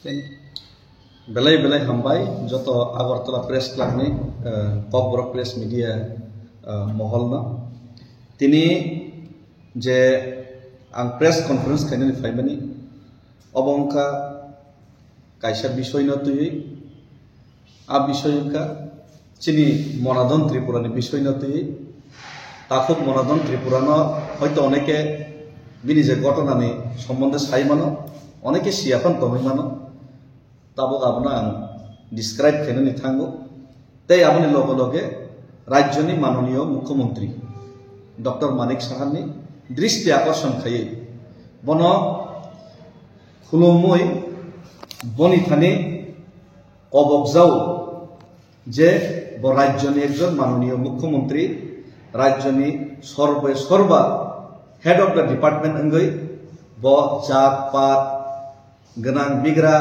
Belai belai hambai joto Agartala Press Club ni Pop Press Media Moholna tini je ang press conference kaini faimani obongka kaisa বিষয় na tuyi a বিষয়ka chini Monadon Tripura ni বিষয় na tuyi তাখুক Monadon Tripura no হয়তো অনেকে বিনি যে ঘটনা নি সম্বন্ধে সাইমানো অনেকে সিয়াফান তমিমানো তাবক আপনার ডিসক্রাইব খেনে নি থাঙ্গো তাই আপনি লগে লগে রাজ্যনি মাননীয় মুখ্যমন্ত্রী ডক্টর মানিক সাহানি দৃষ্টি আকর্ষণ খাইয়ে বন খুলুমই বনি থানি অবকজাও যে রাজ্যনি একজন মাননীয় মুখ্যমন্ত্রী রাজ্যনি সর্বা হেড অফ দ্য ডিপার্টমেন্ট অঙ্গই ব জাত পাত গনাং বিগ্রা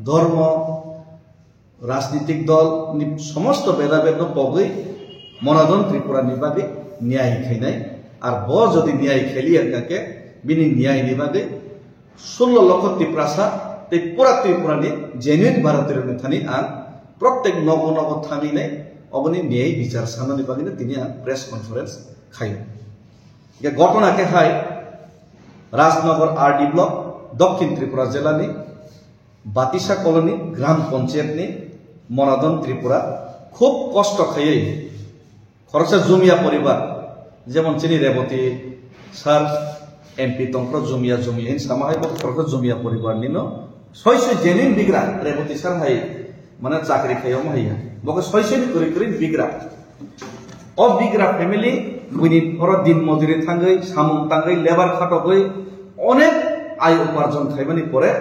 ধর্ম রাজনৈতিক দল সমস্ত ভেদাভেদ পগই মনাদন ত্রিপুরা নিবাগে ন্যায় খাইনাই আর ব যদি ন্যায় খেলি একাকে বিনি ন্যায় নিবাগে 16 লক্ষ ত্রিপুরাসা তে পুরা ত্রিপুরানি জেনুইন ভারতের থানি আর প্রত্যেক নব নব থানি নাই অবনি ন্যায় বিচার সানা নিবাগে তিনি আর প্রেস কনফারেন্স খাই ঘটনাকে হাই রাজনগর আরডি ব্লক দক্ষিণ ত্রিপুরা জেলানি বাতিসা কলোনি গ্রাম পঞ্চায়েতনি মনাদন ত্রিপুরা খুব কষ্ট খাইয়ে খরচা জমিয়া পরিবার যেমন চিনি রেবতী স্যার এমপি তন্ত্র জমিয়া জমিহীন সামাহাই খরচা জমিয়া পরিবার নিন ছয়শ জেনিন বিগ্রা রেবতী স্যার হাই মানে চাকরি খাইও হাইয়া বকে ছয়শ করে বিগ্রা অ বিগ্রা ফ্যামিলি বুনি ফর দিন মজুরি থাঙ্গই সামুং তাঙ্গই লেবার খাটগই অনেক আয় উপার্জন খাইবানি পরে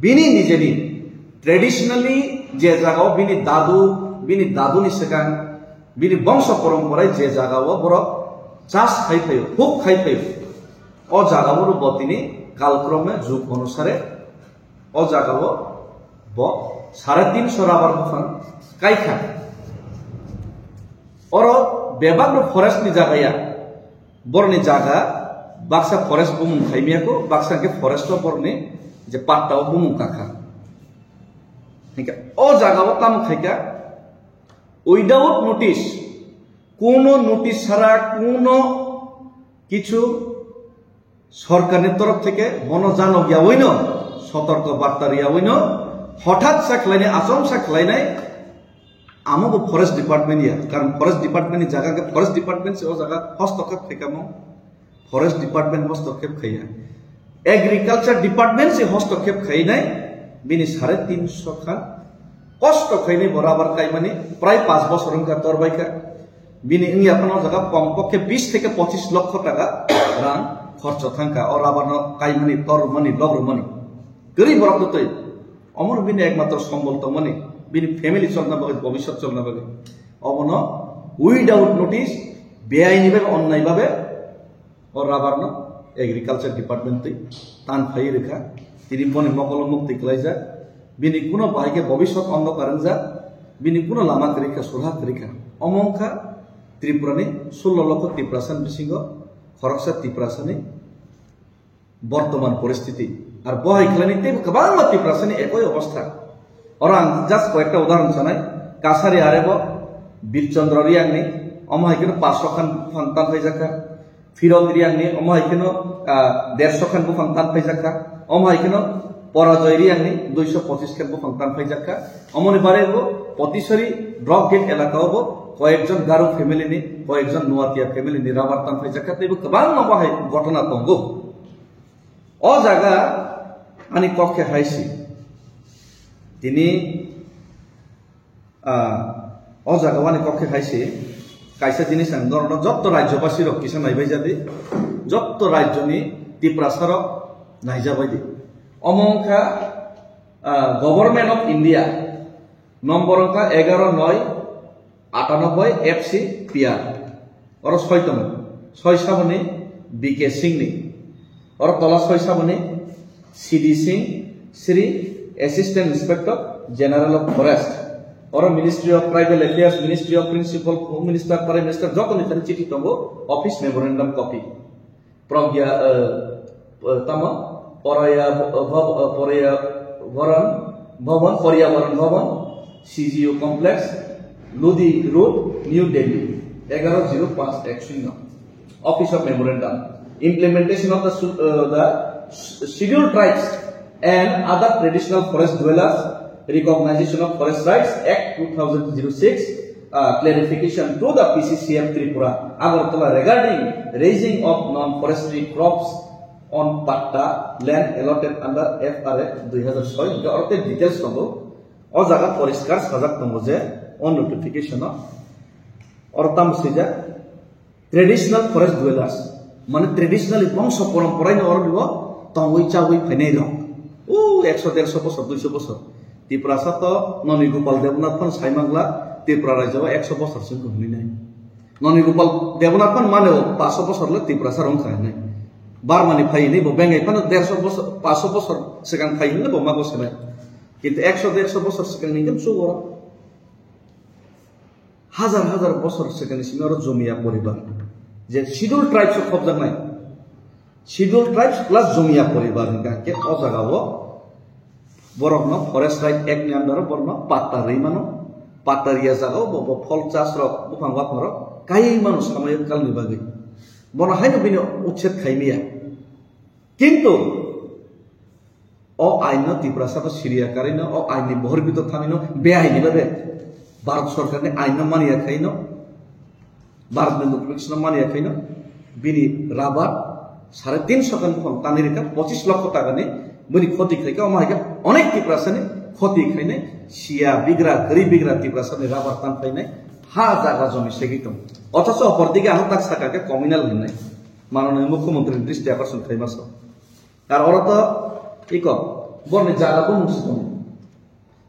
বিনি নিজেনি ট্রেডিশনালি যে জায়গাও বিনি দাদুনি সেখান বিনি বংশ পরম্পরায় যে জায়গাও বড় চাষ খাইফাইও খুব খাইফাইও ও জায়গাও বতিনি কালক্রমে যুগ অনুসারে ও জায়গাও ব 350 রাবার বফান কাইখা ওর বেবাগ ফরেস্ট নি জায়গায়া বরনি জায়গা বাক্সা ফরেস্ট বুমুং খাইমিয়াকো বাক্সাকে ফরেস্ট বরনি যে পাটটাও বুমুং কাখা ঠিক ও জায়গাও কাম খাইকা উইদাউট নোটিশ কোন নোটিশ ছাড়া কোন কিছু সরকারের তরফ থেকে বনজান গিয়া হইন সতর্ক বার্তা রিয়া হইন হঠাৎ সাখলাইনে আচম সাখলাইনাই আমাকে ফরেস্ট ডিপার্টমেন্ট কারণ ফরেস্ট ডিপার্টমেন্ট জায়গা ফরেস্ট ডিপার্টমেন্ট से জায়গা হস্তক্ষেপ খাইকামো ফরেস্ট ডিপার্টমেন্ট হস্তক্ষেপ খাইয়া এগ্রিকালচার ডিপার্টমেন্ট से হস্তক্ষেপ খাইনাই বিনি 350 খান কষ্ট খাইনি বরাবর কাইমানি প্রায় 5 বছর কা তরবাইকা বিনি ইনি আপনার জায়গা কমপক্ষে 20 থেকে 25 লক্ষ টাকা রাং খরচ থাকা আর আবার কাইমানি তর মানি ডবর মানি গরিব বরক তৈ অমর বিনি একমাত্র সম্বল তো মানি বিনি ফ্যামিলি চলনা বাগে ভবিষ্যৎ চলনা বাগে অমন উইদাউট নোটিশ বেআইনি ভাবে অন্যায় ভাবে ওর আবার না এগ্রিকালচার ডিপার্টমেন্ট তান ফাই রেখা তিনি বনে মকল মুক্তি ক্লাই যা বিনি কোনো বাইকে ভবিষ্যৎ অন্ধকারণ যা বিনি কোনো লামাক রেখা সুরহাত রেখা অমংখা ত্রিপুরানি 16 লক্ষ ত্রিপুরাসান বিসিঙ্গ খরকসা ত্রিপুরাসানি বর্তমান পরিস্থিতি আর বহাই খেলানিতে গোবাং ত্রিপুরাসানি একই অবস্থা orang just কয়েকটা উদাহরণ জানাই কাছারি আরেব বীরচন্দ্র রিয়াংনি অমহাইকেন 500 খান ফান্তান হয়ে যাকা ফিরোজ রিয়াংনি অমহাইকেন 150 খান ফান্তান হয়ে যাকা অমহাইকেন পরাজয় রিয়াংনি 225 খান ফান্তান হয়ে যাকা অমনি বারেব পতিশরী ড্রপ গেট এলাকা হব কয়েকজন গারো ফ্যামিলি নি কয়েকজন নোয়াতিয়া ফ্যামিলি নি রাবারতান হয়ে যাকা তেব গোবাং বহাই ঘটনা তঙ্গ ও জায়গা আনি কক্ষে হাইছি তিনি ও জায়গাওয়ানি কক্ষে খাইছে কাইসা জিনিস ধরনের যত রাজ্যবাসী কিসা নাইবাই যাবে যত রাজ্যনি ত্রিপুরাসার নাইজাবাই দি অমংখা গভর্নমেন্ট অফ ইন্ডিয়া নম্বর অঙ্কা 11/9/98 FC পিআর ওর 6তম 6 সাবনে বিকে সিং নি ওর তলা 6 সাবনে CD Singh Shri Assistant Inspector General of Forest or Ministry of Tribal Affairs, Ministry of Principal Home Minister, Prime Minister, যখন এখানে চিঠি তঙ্গো অফিস মেমোরেন্ডাম কপি প্রজ্ঞা তম পরয়া भवन पर्यावरण भवन CGO complex Lodhi road new Delhi 110510 office of memorandum implementation of the scheduled tribes and other traditional forest dwellers recognition of forest rights act 2006 clarification to the PCCM Tripura Agartala regarding raising of non-forestry crops on patta land allotted under FRA 2006 the orte details tongo o jaga poriskar sajak tongo je on notification ortam seja traditional forest dwellers মানে traditional বংশ পরম্পরায় নরবিব তংই চাউই ফেনাই রং ও 100-150 বছর 200 বছর ত্রিপুরা সাত ননী Gopal Debnath von সাইমাংলা Tripura রাজ্য 100 বছর সিম হনি নাই ননী Gopal Debnath von মানে 500 বছর লে ত্রিপুরা সারং খায় নাই বার মানে ফাই নেই বো বেঙ্গাই ফন 150 বছর 500 বছর সেখান খাই হলে বো মা বসে নাই কিন্তু 100-150 বছর সেখান নিকেম সুগর হাজার হাজার বছর সেখান সিমর জমিয়া পরিবার যে শিডিউল ট্রাইবস খব জানাই শিডিউল ট্রাইবস প্লাস জমিয়া পরিবার কে ও জায়গাও বরফন ফরেস্ট রাইট এক নি আন্ডার বরন পাত্তা রেইমানো পাত্তারিয়া জায়গাও বব ফল চাষ র বুফাং বাফর কাই মানুষ সময় কাল নিবাগে বন হাইনো বিনি উচ্ছেদ খাইমিয়া কিন্তু ও আইন ত্রিপুরা সাথে সিরিয়া কারিনো ও আইনি বহির্ভূত থামিনো বেআইনি ভাবে ভারত সরকারের আইন মানিয়া খাইনো भारत में नोटिफिकेशन मानिया खाइन बिनी राबार 350 खान बुखां तानि रेखा 25 लाख टाका ने बनि क्षति खाइका अमाइका अनेक टिप्रासानि क्षति खाइने सिया बिग्रा गरी बिग्रा टिप्रासानि राबार तान खाइने हा जागा जमी सेगितम अथच अपरदिके आं ताक साकाके कम्युनाल होननाय माननीय मुख्यमंत्री दृष्टि आकर्षण खाइमास आर अरत इक बरनि जागाबो मुसितम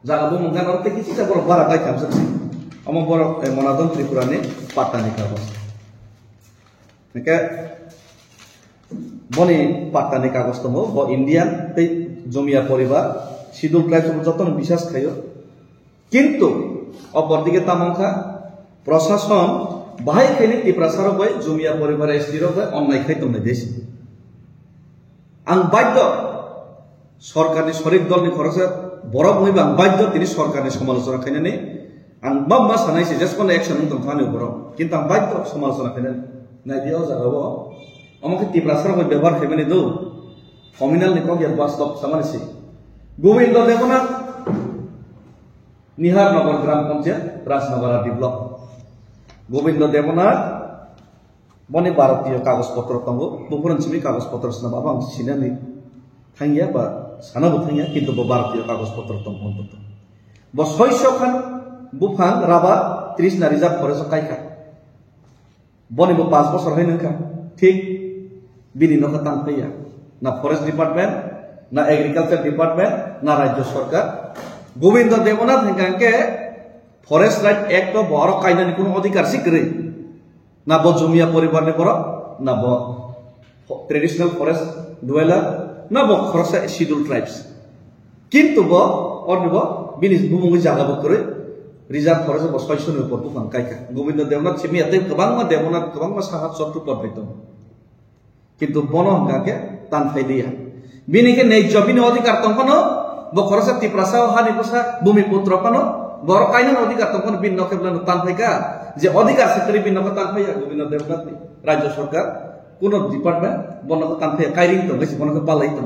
जागाबो मुंगान अरते किछि जा बर बारा गाय खामसै अमो बर मनादन त्रिपुरा ने पाट्टानि कागज नेके बनि पाट्टानि कागज दङ ब इन्डियान ते जमिया परिवार शिड्यूल ट्राइब्स जतन विश्वास खायो किन्तु अपरदिके तामंखा प्रशासन बाहाय खाइने त्रिपुरा सारो गय जमिया परिवार एसडि रो गय अन्नाय खाइतमने देश आं बाध्य सरकारनि शरीक दलनि खरसे बरफ होइबा आं बाध्य तिनि सरकारनि समालोचना खाइनानै आं मा सानायसे जस्ट कोन एक्शन दं थाने बर किन्तु आं बाध्य समालोचना खाइनानै नायदियाव जागाव अमके त्रिपुरा सारो व्यवहार खाइमाने दो कम्युनाल नि कगिया वास्तव सामानसे गोविंद देवनाथ निहार नगर ग्राम पंचायत राजनगरा डेभलप गोविंद देवनाथ बने भारतीय कागज पत्र तंगो बुफुरनसिमि कागज पत्र सना बाबा आं सिनानि थांगिया बा सानाबो थांगिया किन्तु ब भारतीय कागज पत्र तंगो होनतो ब 600 खान बुफां राबा 30 ना रिजार्व फरेस्ट काइका बने ब 5 बছর হয় नखा ठीक बिनि नखा तानफैया ना फरेस्ट डिपार्टमेंट ना एग्रीकल्चर डिपार्टमेंट ना राज्य सरकार गोविंद देवनाथ हेंगाके फरेस्ट राइट एक्ट बर कायनानि कोनो अधिकार सिकरै ना ब जमिया परिवार ने बर ना ब ट्रेडिशनल फरेस्ट डुवेलर ना ब खरसा शिड्यूल ट्राइब्स किन्तु ब अरनिब बिनि बुमुंगि जागा बकरै रिजार्व फरेस्ट ब 600 नि ऊपर बुफां काइका गोविंद देवनाथ सिमियाते गोबांमा देवनाथ गोबांमा साहा सट्टु पद दं किन्तु बन हेंगाके तानफाइलिया बिनिके नैज्य बिनि अधिकार तंखनो ब खरसा त्रिपुरा हानि पसा भूमिपुत्र कनो बर कायनान अधिकार तंखनो बिन नकेब्लानो तानफाइका जे अधिकार सेक्रेटारि बिन नक तानफाइया गोविंद देवनाथ राज्य सरकार कोन डिपार्टमेंट बनक तानफाइया कायरिं तो गसि बनक पालाई तो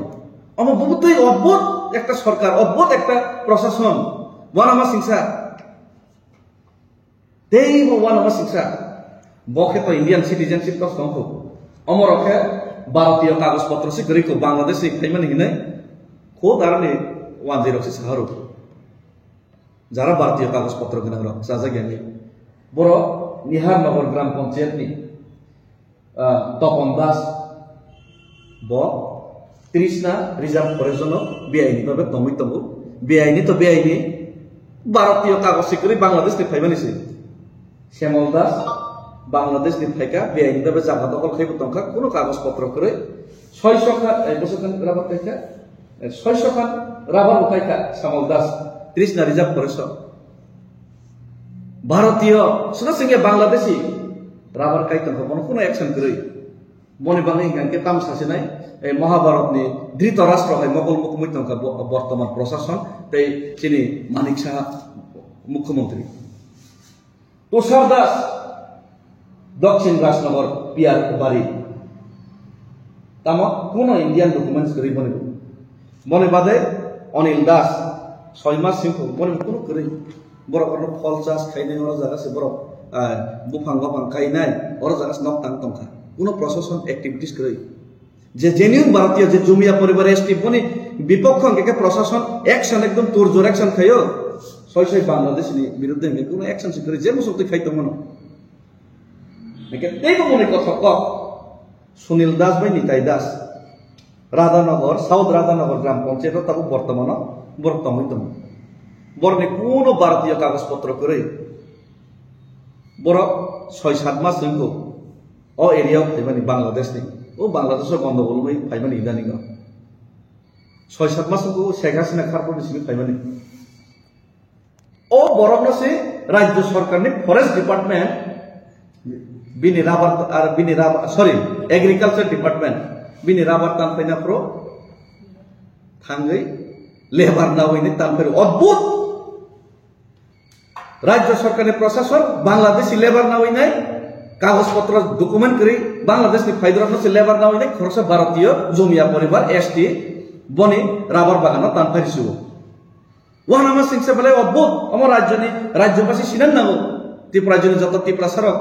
अम बहुतै अद्भुत একটা সরকার অদ্ভুত একটা প্রশাসন ওয়ানামা সিংসা দেই ওয়ানামা সিংসা বকে তো ইন্ডিয়ান সিটিজেনশিপ তো সংখ অমরকে ভারতীয় কাগজপত্র সে গরিক বাংলাদেশ খাইমানি হিনে খো দারনে 106 সাহারো যারা ভারতীয় কাগজপত্র কিনা হলো সাজা জ্ঞানী বড় নিহার নগর গ্রাম পঞ্চায়েত নি তপন দাস ব 30 ना रिजार्व फरेस्ट जनो बेआईनी भाबे दमै तंगो बेआईनी तो बेआईनी भारतीय कागज सिकरि बांग्लादेश नि फाइबानिसे श्यामल दास बांग्लादेश नि फाइका बेआईनी भाबे जागा दखल खाइबो तंखा कोनो कागज पत्र करे 600 खान बसखान राबार काइका 600 खान राबार काइका श्यामल दास 30 ना रिजार्व फरेस्ट भारतीय सुना सिंगे बांग्लादेशी राबार काइका कोनो एक्शन करे বনে বাঙালি গানকে তাম সাসিনাই এই মহাভারতনি ধৃতরাষ্ট্র হয় মগল মুখ্যমন্ত্রী বর্তমান প্রশাসন তাই তিনি মানিক সাহা মুখ্যমন্ত্রী তুষার দাস দক্ষিণ রাজনগর পিয়ার বাড়ি তাম কোন ইন্ডিয়ান ডকুমেন্টস করি বনে বাদে অনিল দাস 6 মাস সিংহ বনে কোনো করি বড় কোনো ফল চাষ খাইনাই ওরা জায়গাছে বড় বুফাং গফাং খাইনাই ওরা জায়গাছে নক টাং টংখা কোনো প্রশাসন অ্যাক্টিভিটিস করে যে জেনুইন ভারতীয় যে জমিয়া পরিবার এসটি বনি বিপক্ষ অঙ্কে প্রশাসন অ্যাকশন একদম তোর জোর অ্যাকশন খাইও ছয় বাংলাদেশনি বিরুদ্ধে কোনো অ্যাকশন করে যে মুসক্তি খাইতো মনো এই মনে কথা ক সুনীল দাস ভাই নিতাই দাস রাধানগর সাউথ রাধানগর গ্রাম পঞ্চায়েত তাকে বর্তমান বরনে কোনো ভারতীয় কাগজপত্র করে বড় 6-7 মাস সিংহ ও এরিয়াও ফাইমানি বাংলাদেশ নেই ও বাংলাদেশের গন্ডগোল হয়ে ফাইমানি ইদানিং 6-7 মাস সিংহ শেখ হাসিনা খারপর নিশ্চিত ফাইমানি ও বরং সে রাজ্য সরকারনি ফরেস্ট ডিপার্টমেন্ট বিনি রাবার আর বিনি রাবার সরি এগ্রিকালচার ডিপার্টমেন্ট বিনি রাবার তান ফাইনা প্রো থাঙ্গই লেবার না হইনি তান ফের অদ্ভুত রাজ্য সরকারের প্রশাসন বাংলাদেশি লেবার না হইনাই কাগজপত্র ডকুমেন্ট করে বাংলাদেশ ফাইদরাত লেবার না হইনাই খরচ ভারতীয় জমিয়া পরিবার এসটি বনি রাবার বাগানো তান ফাইছিব ওহান আমার সিংসে বলে অদ্ভুত আমার রাজ্যবাসী সিনান নাগো ত্রিপুরা জন্য যত ত্রিপুরা সড়ক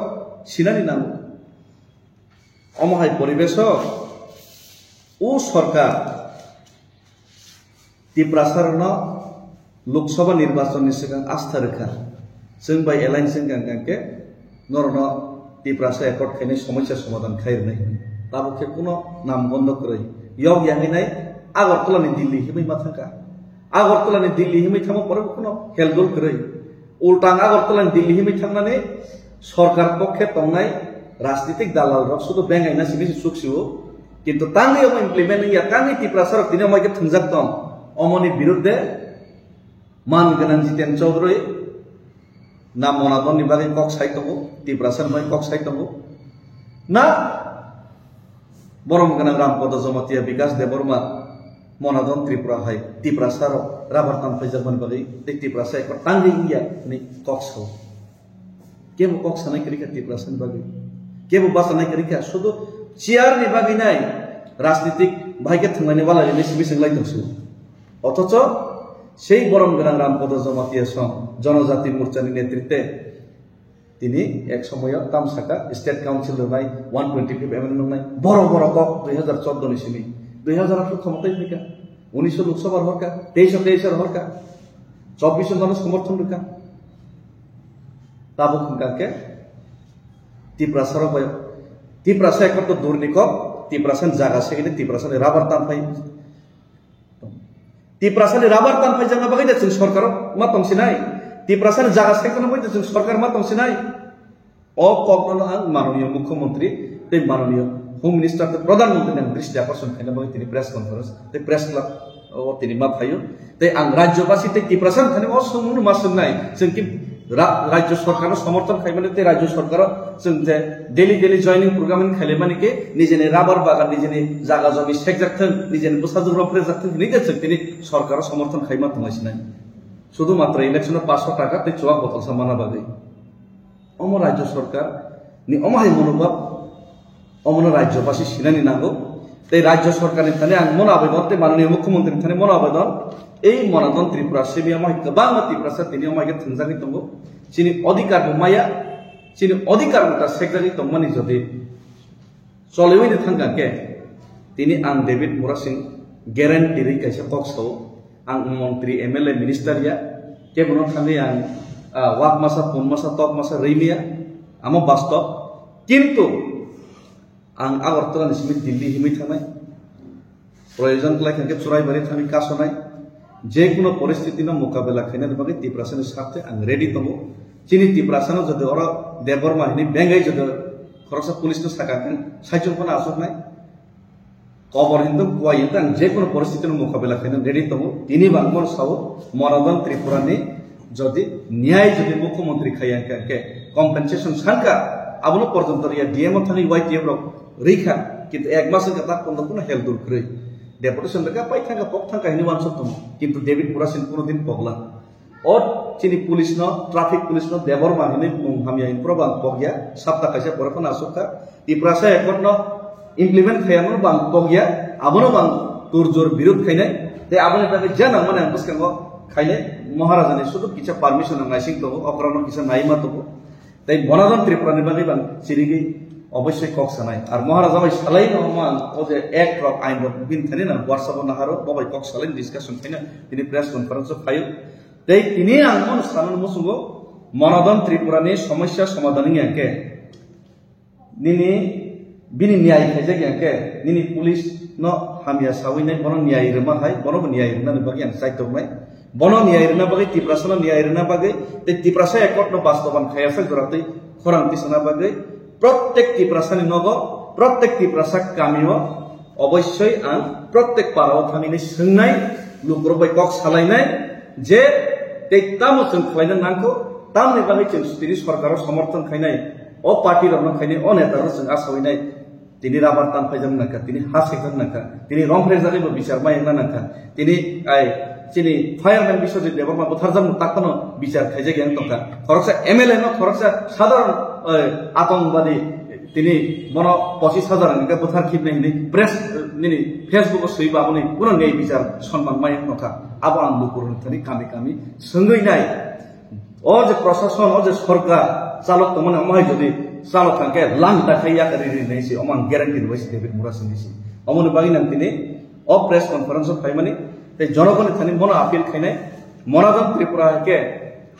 সিনানি নাগো অমহাই পরিবেশ ও সরকার ত্রিপুরা সারণ লোকসভা নির্বাচনनि सिगां आस्था रेखा जों बाय एलायन्स गांके नरन ত্রিপুরাসা एकर्ड खायनाय समस्या समाधान खायरनाय ताबोखे कोनो नाम बन्द करे यग याङिनाय आगरतलानि दिल्ली हिमै माथाका आगरतलानि दिल्ली हिमै थामो परे कोनो हेलगोल करे उल्टा आगरतलानि दिल्ली हिमै थांनानै सरकार पक्षे तंनाय राजनीतिक दालाल रक शुधु बेंगायना सिनि सुखसिओ किन्तु तांनि इमप्लिमेन्ट या तांनि ত্রিপুরাসার दिने मायके थंजाक दं अमनि बिरुद्धे मान गोनां जितेन चौधरी ना मनादन निबागे कक साइतंगो ত্রিপুরাসার माय कक साइतंगो ना बरम गोनां रामपद जमातिया विकास देबबर्मा मनादन त्रिपुरा हाय ত্রিপুরাসার राबार तामफाइजारमान बागे ত্রিপুরাসা एक टांगि इंडिया नि कक सौ केबो कक सानाय करिका ত্রিপুরাসাर बागे केबो बासानाय करिका शुधु चियार नि बागे नाय राजनीतिक भाइके थांनायनि बालायनि सिबिसं लाइतंसु অথচ সেই বরম গোনাং রামপদ জমাতিয়া সং জনজাতি মোর্চাनि নেতৃত্বে তিনি এক সময় তামসাকা স্টেট কাউন্সিল নাই 125 এমএলএ নাই বড় বড় কক 2014 नि सिनि 2018 ক্ষমতায় নিকা 19 লোকসভার হরকা 23 এর হরকা 24 জন সমর্থন রেখা তাবো খঙ্কাকে ত্রিপুরাসার হয় ত্রিপুরাসা একত দুর্নিকক ত্রিপুরাসান জায়গা সেখানে ত্রিপুরাসান রাবার তান ফাই ত্রিপুরাসানি রাবার তান ফাই জানা বাগাই দেছেন সরকার মা তংসিনাই ত্রিপুরাসানি জায়গা সেখানে বাগাই দেছেন সরকার মা তংসিনাই ও কখনো মাননীয় মুখ্যমন্ত্রী তে মাননীয় হোম মিনিস্টার প্রধানমন্ত্রী দৃষ্টি আকর্ষণ খাইনা বাগাই তিনি প্রেস কনফারেন্স তে প্রেস ক্লাব ও তিনি মা ফাইও তে আং রাজ্যবাসী তে ত্রিপুরাসান খানি ও সমুন মাসন নাই जों कि राज्य सरकार समर्थन खाइमाने ते राज्य सरकार जों जे डेली जॉइनिंग प्रोग्राम खाइले माने के निजेने राबार बागान निजेने जागा जमी सेक जाथों निजेने बसादुर फ्रे जाथों निजे जों तिनि सरकार समर्थन खाइमा थमाइसिनाय शुधुमात्र इलेक्शन 500 टाका ते चुआ बोतल सामाना बागै अम राज्य सरकार नि अमाय मनोभाब अमन राज्यबासी सिनानि नांगौ ते राज्य सरकारनि थाने आं मन आवेदन ते माननीय मुख्यमंत्री थाने मन आवेदन এই মনাদন ত্রিপুরা সেবিয়া মাই গোबां ত্রিপুরাসা তিনি মাইকে থंजागि दंगो चिनि अधिकार माया चिनि अधिकार उता सेक्रेटारि तंमानि जदि चलेवैनो थांगाके तिनि आं डेभिड मुरा सिंह ग्यारेंटी रै कायसा कक्सौ आं मंत्री एमएलए मिनिस्टारिया केबनो थांगे आं वाक मासा पुन मासा तक मासा रैमिया आम वास्तव किन्तु आं आगरतला निसिमि दिल्ली हिमै थांनाय प्रयोजन लायखांके चुराइबारि थांनि कासनाय जे कोनो परिस्थिति न मोकाबेला खाइना बागे ত্রিপুরাসাनि साथे आं रेडी दंगो चिनि ত্রিপুরাসাनो जदि अर देबबर्मा हिनि बेंगाय जदि खरसा पुलिस न साकाखन साइजोफना आसरनाय कबर हिन्दो कुवाय हिन्दो आं जे कोनो परिस्थिति न मोकाबेला खाइना रेडी दंगो तिनि बांगमन साव मनादन त्रिपुरानि जदि न्याय जदि मुख्यमंत्री खाइयाके कम्पेनसेशन सानका आबनो पर्यन्त या डीएम थानि वाइटीएम रक रैखा কিন্তু 1 মাস কথা কোনো হেল্প দূর করে ডেপুটেশন দেখা পাই থাকা পক থাকা হিনি ওয়ান সত্য কিন্তু ডেভিড মুরাসিন কোনোদিন পগলা ও চিনি পুলিশ ন ট্রাফিক পুলিশ ন দেবর মাহিনী হামিয়া ইনপ্রবাং পগিয়া সাপ্তাহ কাইসা পরখন আসুকা তিপ্রাসা একর ন ইমপ্লিমেন্ট খায়ানো বাং পগিয়া আবনো বাং তোর জোর বিরোধ খাইনাই তে আবনে তাকে জানা মানে বুঝকাঙ্গ খাইলে মহারাজানি শুধু কিছু পারমিশন নাইসিং তো অপরানো কিছু নাইমা তো তাই বনাদন ত্রিপুরানি বাকি বাং চিরিগি অবশ্যই কক সানাই আর মহারাজা ভাই সালাই রহমান ও যে এক রক আইন বিন থানি না হোয়াটসঅ্যাপ নাহারো বাবাই কক সালাই ডিসকাশন খাইনা তিনি প্রেস কনফারেন্স ফাইল তাই তিনি আঙ্গন সানান মুসুগো মনাদন ত্রিপুরানি সমস্যা সমাধান ইয়াকে নিনি বিনি ন্যায় খাইজা ইয়াকে নিনি পুলিশ ন হামিয়া সাউইনাই বন ন্যায় রেমা হাই বন ন্যায় রেনা বাকি আং সাইতমাই বন ন্যায় রেনা বাকি তিপ্রাসন ন্যায় রেনা বাকি তে তিপ্রাসা একট ন বাস্তবান খাইয়াছে জরাতে খরাং তিসনা বাকি প্রত্যেক তিপ্রাসানি নগ প্রত্যেক তিপ্রাসা কামিও অবশ্যই আং প্রত্যেক পাড়াও থামিনি সোंनाय লুকরবাই কক সালাইনাই যে তেতামো जों খাইনা নাংকো তামনি বাকি जों তিনি সরকারের সমর্থন খাইনাই ও পার্টি রন খাইনাই ও নেতার जों আসাইনাই তিনি রাবার তান ফাইজাম নাকা তিনি হাসিজাম নাকা তিনি রংফ্রে জালিবো বিচার মাই নাকা তিনি আই চিনি ফায়ারম্যান বিশ্বজিৎ দেববর্মা বুথারজাম তাকনো বিচার খাইজে জ্ঞান তকা খরচা এমএলএ ন খরচা সাধারণ আতঙ্কবাদী তিনি মন 25,000 নিকা বুথার খিবনে হিনি প্রেস নিনি ফেসবুক সইবা আপনি কোন নেই বিচার সম্মান মাই নকা আবো আং লুকুরন থানি কামি কামি সঙ্গই নাই ও যে প্রশাসন ও যে সরকার চালক তো মনে আমায় যদি চালক থাকে লাংটা খাইয়া করে নেইছি অমান গ্যারান্টি দিবাইছি ডেভিড মুরাসিন দিছি অমন বাগি নাম তিনি ও প্রেস কনফারেন্স ফাইমানি তাই জনগণের থানি মন আপিল খাইনাই মনাদন ত্রিপুরা কে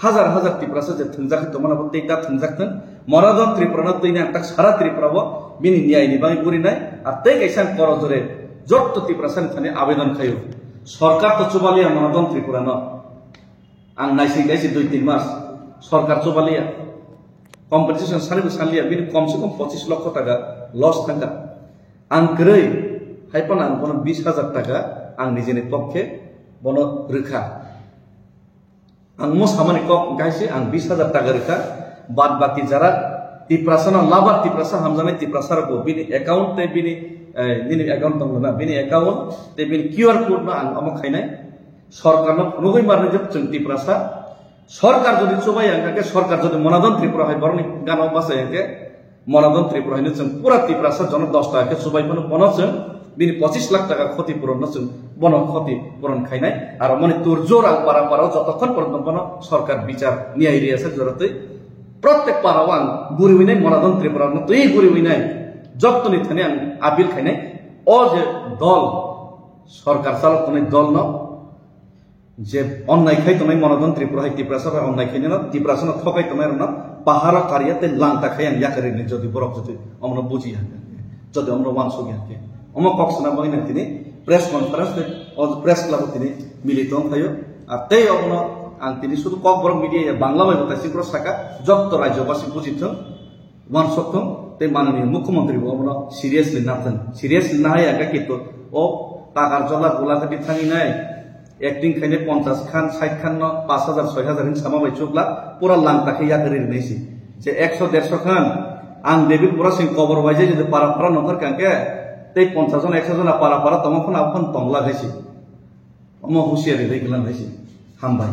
হাজার হাজার ত্রিপুরাসে যে থংজাকি তো মনে বলতে এটা থংজাকতেন মনাদন ত্রিপুরা না তৈনে একটা সারা ত্রিপুরাবো বিনি ন্যায় নিবাই করি নাই আর তাই গাইসান করজরে যত ত্রিপুরাসানি থানি আবেদন খাইও সরকার তো চুবালিয়া মনাদন ত্রিপুরা ন আং নাইসি গাইছি 2-3 মাস সরকার চুবালিয়া কম্পেনসেশন সারিবো সালিয়া বিনি কমসে কম 25 লক্ষ টাকা লস থাকা আং গ্রৈ হাইপান আং কোন 20,000 টাকা आं निजेनि पक्षे बन रखा आं मोसामानि कक गाइसे आं 20,000 टाका रखा बाद बाकी जरा तिप्रासना लाभार तिप्रासा हामजानाय तिप्रासारखौ बिनि एकाउन्ट ते बिनि दिनि एकाउन्ट दंना बिनि एकाउन्ट ते बिनि किउआर कोड ना आं अमा खाइनाय सरकारनो नुगै मारनाय जों तिप्रासा सरकार जदि चबाय आंके सरकार जदि मनादन त्रिपुरा हाय बरनि गानाव बासाय आंके मनादन त्रिपुरा हायनो जों पुरा तिप्रासा जन 10 टाका के चबाय बनो बनो जों बिनि 25 लाख टाका क्षतिपूरण न जों बन क्षतिपूरण खाइनाय आरो मने तुर जोर आं पारा पाराव जतक्षण पर्यन्त बन सरकार বিচার न्याय रियासे जरते प्रत्येक पाराव आं गुरिवैनाय मनादन त्रिपुरा न तै गुरिवैनाय जत्तनि थाने आं आपिल खाइनाय ओ जे दल सरकार चालक तनै दल न जे अन्नाय खाइ तनै मनादन त्रिपुरा हाय तिप्रासा अन्नाय खाइने न तिप्रासा न थकाय तनै न पाहारा कारियाते लांता खाइ आं याकरिनि जदि बरक जदि अमन बुझिया जदि अमन वानसो गियाके अमा कक्सना बायना तिनी प्रेस कनफारेंस और प्रेस क्लब तिनी मिलितन थायो আর তেই অবন আং তিনি শুধু কক বড় মিডিয়া বাংলা মাই বতাসি পুরো সাকা যত রাজ্যবাসী বুঝিথন ওয়ান সত্যম তে মাননীয় মুখ্যমন্ত্রী অবন সিরিয়াসলি নাথন সিরিয়াসলি না হয় একা কিতো ও টাকার জলা গোলাঘাটি থাঙি নাই एक्टिंग खाइने 50 खान 60 खान न 5,000 6,000 हिन सामा बाय चुकला पूरा लांताखै या करि नैसि जे 100 150 खान आं डेभिड मुरासिन कबर बायजे जे पारा पारा नंबर कांके तै 50 जन 100 जन पारा पारा तमखन आपन तंगला गायसि अम हुसियारि दैगलान गायसि हामबाय